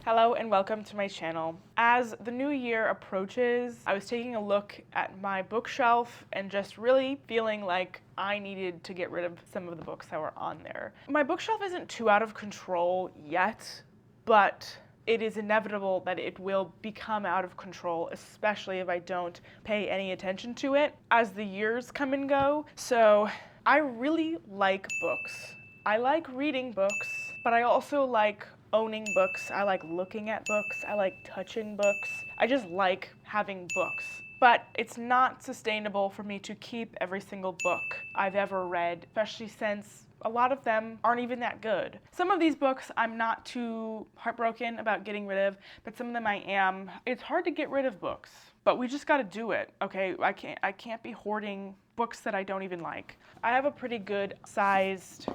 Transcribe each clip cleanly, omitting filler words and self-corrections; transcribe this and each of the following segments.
Hello and welcome to my channel. As the new year approaches, I was taking a look at my bookshelf and just really feeling like I needed to get rid of some of the books that were on there. My bookshelf isn't too out of control yet, but it is inevitable that it will become out of control, especially if I don't pay any attention to it as the years come and go. So I really like books. I like reading books, but I also like owning books. I like looking at books. I like touching books. I just like having books. But it's not sustainable for me to keep every single book I've ever read, especially since a lot of them aren't even that good. Some of these books I'm not too heartbroken about getting rid of, but some of them I am. It's hard to get rid of books, but we just gotta do it, okay? I can't be hoarding books that I don't even like. I have a pretty good sized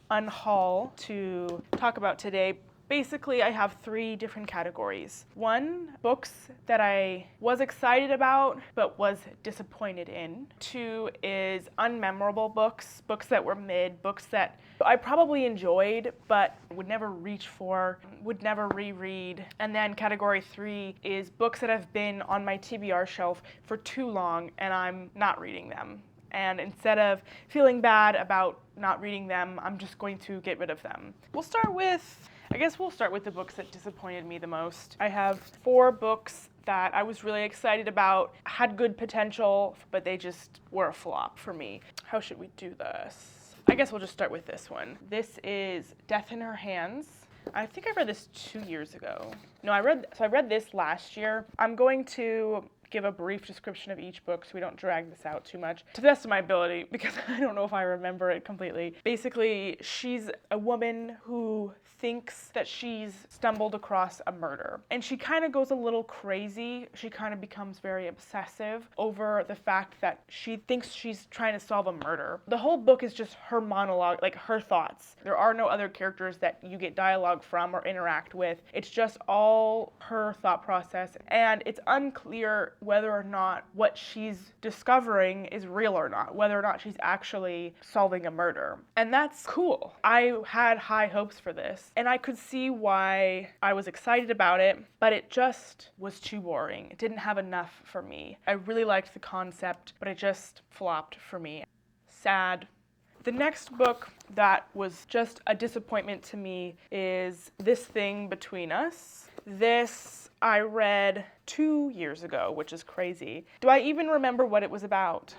Unhaul to talk about today. Basically, I have three different categories. One, books that I was excited about but was disappointed in. Two is unmemorable books, books that were mid, books that I probably enjoyed but would never reach for, would never reread. And then category three is books that have been on my TBR shelf for too long and I'm not reading them. And instead of feeling bad about not reading them, I'm just going to get rid of them. We'll start with the books that disappointed me the most. I have 4 books that I was really excited about, had good potential, but they just were a flop for me. How should we do this? I guess we'll just start with this one. This is Death in Her Hands. I think I read this 2 years ago. No, I read this last year. I'm going to give a brief description of each book so we don't drag this out too much to the best of my ability because I don't know if I remember it completely. Basically, she's a woman who thinks that she's stumbled across a murder and she kind of goes a little crazy. She kind of becomes very obsessive over the fact that she thinks she's trying to solve a murder. The whole book is just her monologue, like her thoughts. There are no other characters that you get dialogue from or interact with. It's just all her thought process, and it's unclear whether or not what she's discovering is real or not, whether or not she's actually solving a murder. And that's cool. I had high hopes for this, and I could see why I was excited about it, but it just was too boring. It didn't have enough for me. I really liked the concept, but it just flopped for me. Sad. The next book that was just a disappointment to me is This Thing Between Us. This I read 2 years ago, which is crazy. Do I even remember what it was about?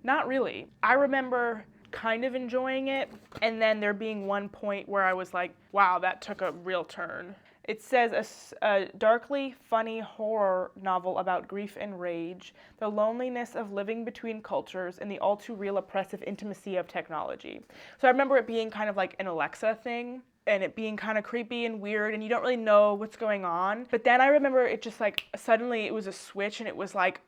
Not really. I remember kind of enjoying it, and then there being one point where I was like, wow, that took a real turn. It says a darkly funny horror novel about grief and rage, the loneliness of living between cultures, and the all too real oppressive intimacy of technology. So I remember it being kind of like an Alexa thing, and it being kind of creepy and weird, and you don't really know what's going on. But then I remember it just like, suddenly it was a switch, and it was like,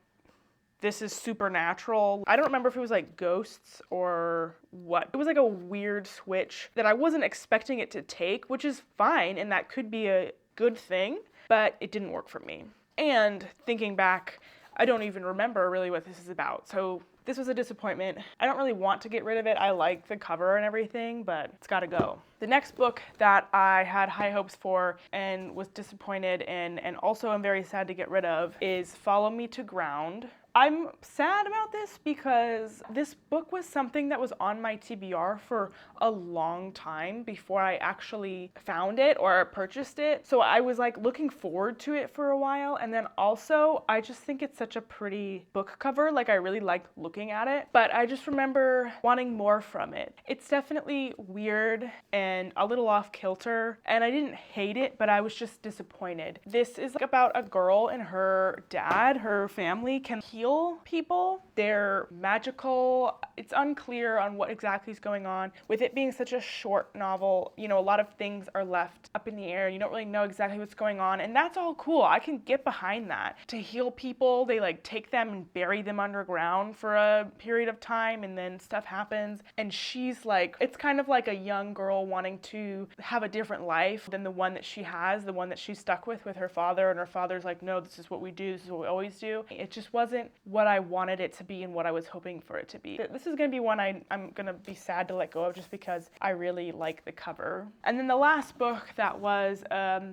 this is supernatural. I don't remember if it was like ghosts or what. It was like a weird switch that I wasn't expecting it to take, which is fine, and that could be a good thing, but it didn't work for me. And thinking back, I don't even remember really what this is about. So this was a disappointment. I don't really want to get rid of it. I like the cover and everything, but it's gotta go. The next book that I had high hopes for and was disappointed in, and also am very sad to get rid of, is Follow Me to Ground. I'm sad about this because this book was something that was on my TBR for a long time before I actually found it or purchased it. So I was like looking forward to it for a while, and then also I just think it's such a pretty book cover. Like I really like looking at it, but I just remember wanting more from it. It's definitely weird and a little off kilter, and I didn't hate it, but I was just disappointed. This is about a girl and her dad. Her family can heal people. They're magical. It's unclear on what exactly is going on. With it being such a short novel, you know, a lot of things are left up in the air. You don't really know exactly what's going on, and that's all cool. I can get behind that. To heal people, they like take them and bury them underground for a period of time, and then stuff happens, and she's like, it's kind of like a young girl wanting to have a different life than the one that she has, the one that she's stuck with her father, and her father's like, no, this is what we do, this is what we always do. It just wasn't what I wanted it to be and what I was hoping for it to be. This is going to be one I'm going to be sad to let go of just because I really like the cover. And then the last book that was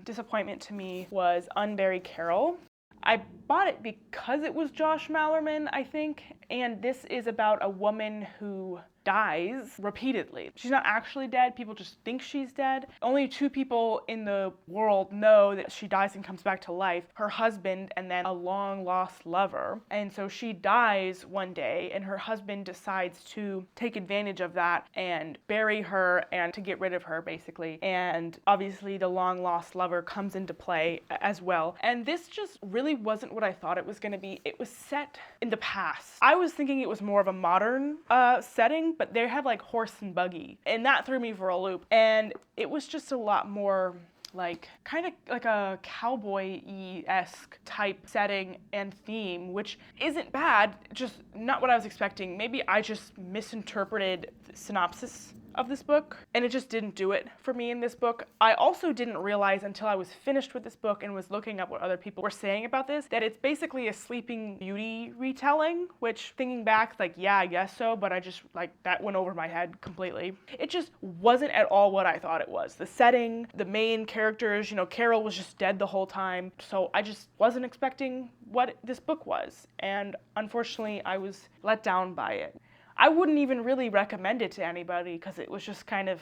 disappointment to me was Unbury Carol. I bought it because it was Josh Malerman, I think, and this is about a woman who dies repeatedly. She's not actually dead, people just think she's dead. Only 2 people in the world know that she dies and comes back to life, her husband and then a long lost lover. And so she dies one day and her husband decides to take advantage of that and bury her and to get rid of her basically. And obviously the long lost lover comes into play as well. And this just really wasn't what I thought it was going to be. It was set in the past. I was thinking it was more of a modern setting, but they have like horse and buggy, and that threw me for a loop. And it was just a lot more like kind of like a cowboy-esque type setting and theme, which isn't bad, just not what I was expecting. Maybe I just misinterpreted the synopsis of this book, and it just didn't do it for me in this book. I also didn't realize until I was finished with this book and was looking up what other people were saying about this, that it's basically a Sleeping Beauty retelling, which thinking back, like, yeah, I guess so, but I just, like, that went over my head completely. It just wasn't at all what I thought it was. The setting, the main characters, you know, Carol was just dead the whole time, so I just wasn't expecting what this book was, and unfortunately, I was let down by it. I wouldn't even really recommend it to anybody because it was just kind of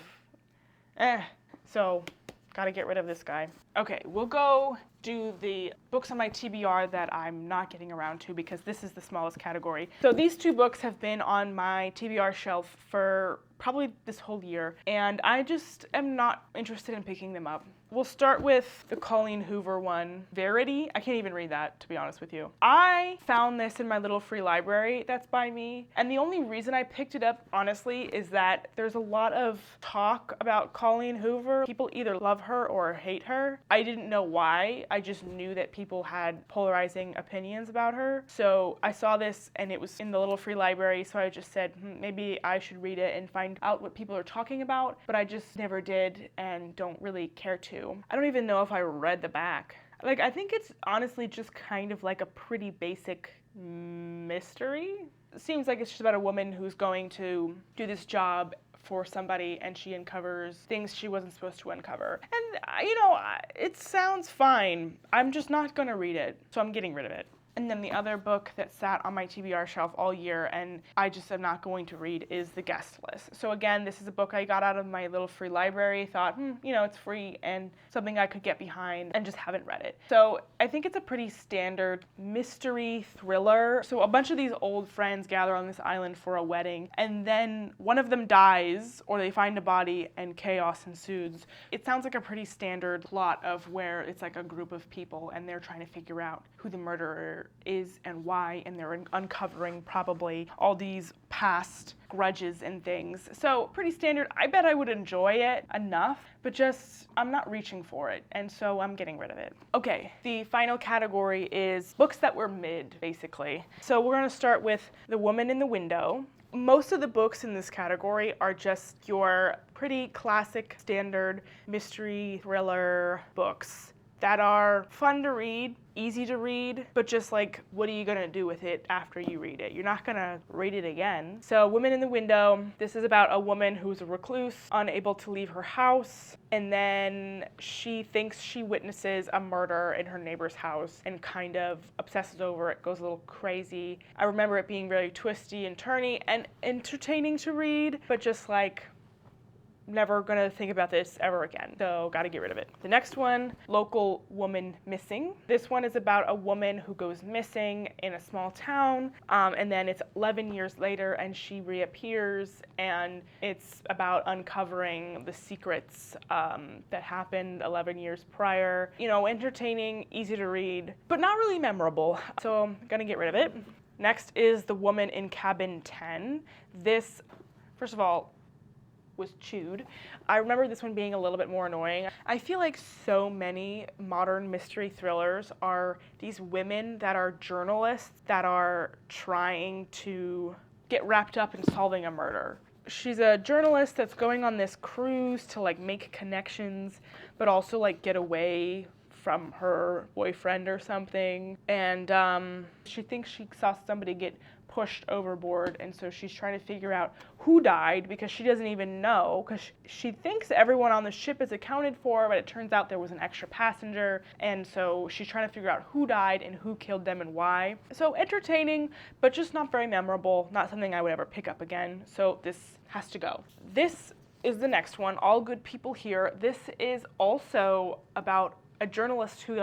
so gotta get rid of this guy. Okay, we'll go do the books on my TBR that I'm not getting around to because this is the smallest category. So these 2 books have been on my TBR shelf for probably this whole year, and I just am not interested in picking them up. We'll start with the Colleen Hoover one, Verity. I can't even read that, to be honest with you. I found this in my little free library that's by me, and the only reason I picked it up, honestly, is that there's a lot of talk about Colleen Hoover. People either love her or hate her. I didn't know why. I just knew that people had polarizing opinions about her. So I saw this, and it was in the little free library, so I just said, maybe I should read it and find out what people are talking about, but I just never did and don't really care to. I don't even know if I read the back. Like, I think it's honestly just kind of like a pretty basic mystery. It seems like it's just about a woman who's going to do this job for somebody and she uncovers things she wasn't supposed to uncover. And, you know, it sounds fine. I'm just not gonna read it, so I'm getting rid of it. And then the other book that sat on my TBR shelf all year and I just am not going to read is The Guest List. So again, this is a book I got out of my little free library, thought, you know, it's free and something I could get behind, and just haven't read it. So I think it's a pretty standard mystery thriller. So a bunch of these old friends gather on this island for a wedding, and then one of them dies or they find a body and chaos ensues. It sounds like a pretty standard plot of where it's like a group of people and they're trying to figure out who the murderer is and why, and they're uncovering probably all these past grudges and things. So pretty standard. I bet I would enjoy it enough, but just I'm not reaching for it, and so I'm getting rid of it. Okay, the final category is books that were mid, basically. So we're gonna start with The Woman in the Window. Most of the books in this category are just your pretty classic standard mystery thriller books that are fun to read, easy to read, but just like, what are you gonna do with it after you read it? You're not gonna read it again. So Woman in the Window, this is about a woman who's a recluse, unable to leave her house, and then she thinks she witnesses a murder in her neighbor's house and kind of obsesses over it, goes a little crazy. I remember it being very twisty and turny and entertaining to read, but just like, never gonna think about this ever again, so gotta get rid of it. The next one, Local Woman Missing. This one is about a woman who goes missing in a small town, and then it's 11 years later and she reappears, and it's about uncovering the secrets that happened 11 years prior. You know, entertaining, easy to read, but not really memorable, so I'm gonna get rid of it. Next is The Woman in Cabin 10. This, first of all, was chewed. I remember this one being a little bit more annoying. I feel like so many modern mystery thrillers are these women that are journalists that are trying to get wrapped up in solving a murder. She's a journalist that's going on this cruise to like make connections, but also like get away from her boyfriend or something. And she thinks she saw somebody get pushed overboard, and so she's trying to figure out who died because she doesn't even know, because she thinks everyone on the ship is accounted for, but it turns out there was an extra passenger, and so she's trying to figure out who died and who killed them and why. So entertaining, but just not very memorable, not something I would ever pick up again, so this has to go. This is the next one, All Good People Here. This is also about a journalist who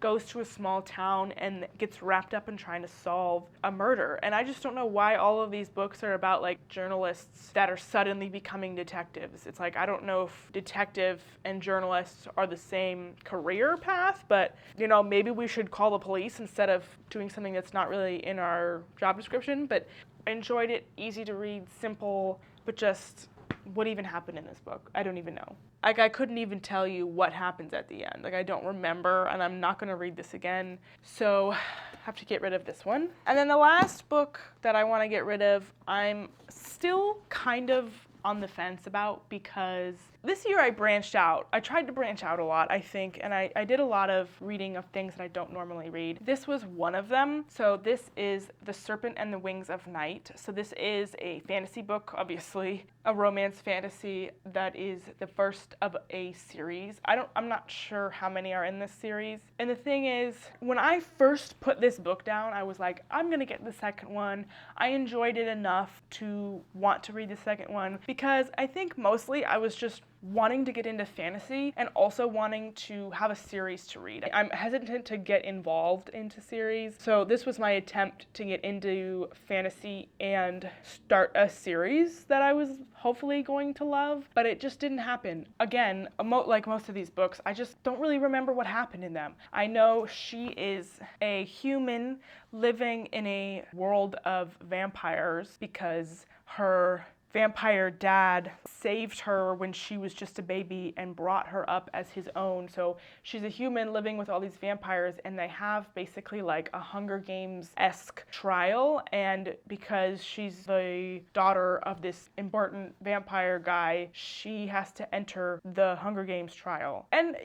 goes to a small town and gets wrapped up in trying to solve a murder. And I just don't know why all of these books are about journalists that are suddenly becoming detectives. It's I don't know if detective and journalists are the same career path, but maybe we should call the police instead of doing something that's not really in our job description. But I enjoyed it, easy to read, simple, but just what even happened in this book? I don't even know. I couldn't even tell you what happens at the end. I don't remember, and I'm not going to read this again. So I have to get rid of this one. And then the last book that I want to get rid of, I'm still kind of on the fence about, because this year I branched out. I tried to branch out a lot, I think, and I did a lot of reading of things that I don't normally read. This was one of them. So this is The Serpent and the Wings of Night. So this is a fantasy book, obviously, a romance fantasy that is the first of a series. I'm not sure how many are in this series. And the thing is, when I first put this book down, I was like, I'm gonna get the second one. I enjoyed it enough to want to read the second one, because I think mostly I was just wanting to get into fantasy and also wanting to have a series to read. I'm hesitant to get involved into series, so this was my attempt to get into fantasy and start a series that I was hopefully going to love, but it just didn't happen. Again, like most of these books, I just don't really remember what happened in them. I know she is a human living in a world of vampires because her vampire dad saved her when she was just a baby and brought her up as his own. So she's a human living with all these vampires, and they have basically a Hunger Games-esque trial, and because she's the daughter of this important vampire guy, she has to enter the Hunger Games trial. And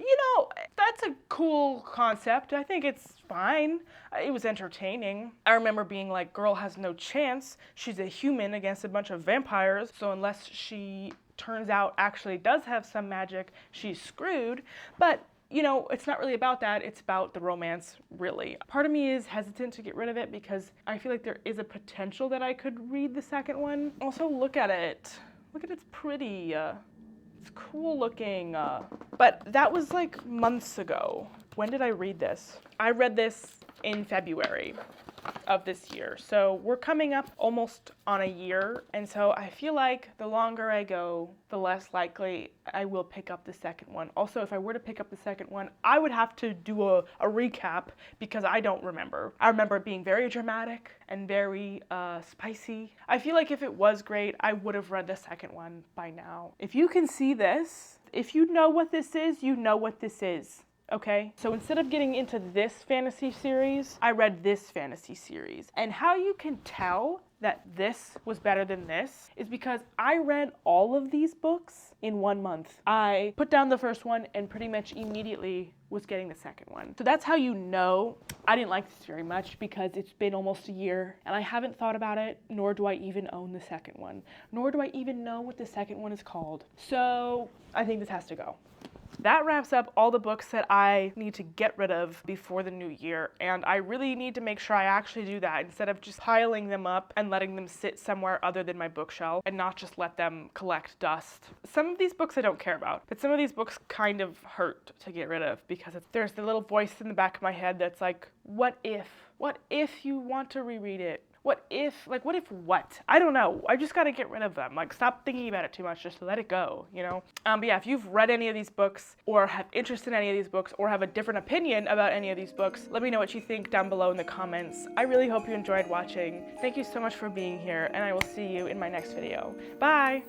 that's a cool concept. I think it's fine. It was entertaining. I remember being like, girl has no chance. She's a human against a bunch of vampires, so unless she turns out actually does have some magic, she's screwed. But it's not really about that. It's about the romance, really. Part of me is hesitant to get rid of it because I feel like there is a potential that I could read the second one. Also, look at it. Look at it's pretty. It's cool looking. But that was months ago. When did I read this? I read this in February of this year. So we're coming up almost on a year, and so I feel like the longer I go, the less likely I will pick up the second one. Also, if I were to pick up the second one, I would have to do a recap because I don't remember. I remember it being very dramatic and very spicy. I feel like if it was great, I would have read the second one by now. If you can see this, if you know what this is, you know what this is. Okay, so instead of getting into this fantasy series, I read this fantasy series. And how you can tell that this was better than this is because I read all of these books in 1 month. I put down the first one and pretty much immediately was getting the second one. So that's how you know I didn't like this very much, because it's been almost a year and I haven't thought about it, nor do I even own the second one, nor do I even know what the second one is called. So I think this has to go. That wraps up all the books that I need to get rid of before the new year, and I really need to make sure I actually do that instead of just piling them up and letting them sit somewhere other than my bookshelf and not just let them collect dust. Some of these books I don't care about, but some of these books kind of hurt to get rid of because there's the little voice in the back of my head that's like, what if? What if you want to reread it? What if? What? I don't know. I just gotta get rid of them. Stop thinking about it too much. Just let it go, But yeah, if you've read any of these books or have interest in any of these books or have a different opinion about any of these books, let me know what you think down below in the comments. I really hope you enjoyed watching. Thank you so much for being here, and I will see you in my next video. Bye!